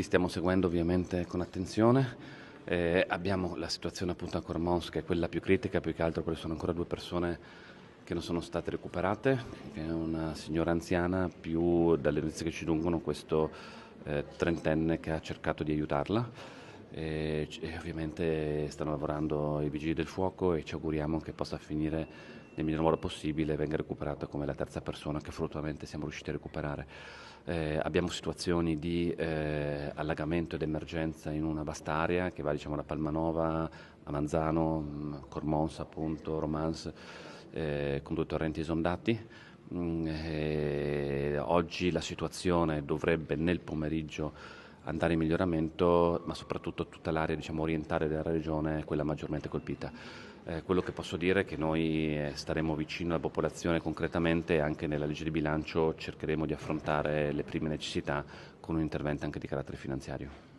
Stiamo seguendo ovviamente con attenzione. Abbiamo la situazione appunto a Cormons, che è quella più critica, più che altro perché sono ancora 2 persone che non sono state recuperate, che è una signora anziana, più dalle notizie che ci giungono questo trentenne che ha cercato di aiutarla. E ovviamente stanno lavorando i vigili del fuoco e ci auguriamo che possa finire nel miglior modo possibile e venga recuperata come la terza persona che fortunatamente siamo riusciti a recuperare. Abbiamo situazioni di allagamento ed emergenza in una vasta area che va, diciamo, da Palmanova a Manzano, Cormons appunto, Romans, con 2 torrenti esondati. Oggi la situazione dovrebbe nel pomeriggio andare in miglioramento, ma soprattutto tutta l'area, diciamo, orientale della regione è quella maggiormente colpita. Quello che posso dire è che noi staremo vicino alla popolazione concretamente e anche nella legge di bilancio cercheremo di affrontare le prime necessità con un intervento anche di carattere finanziario.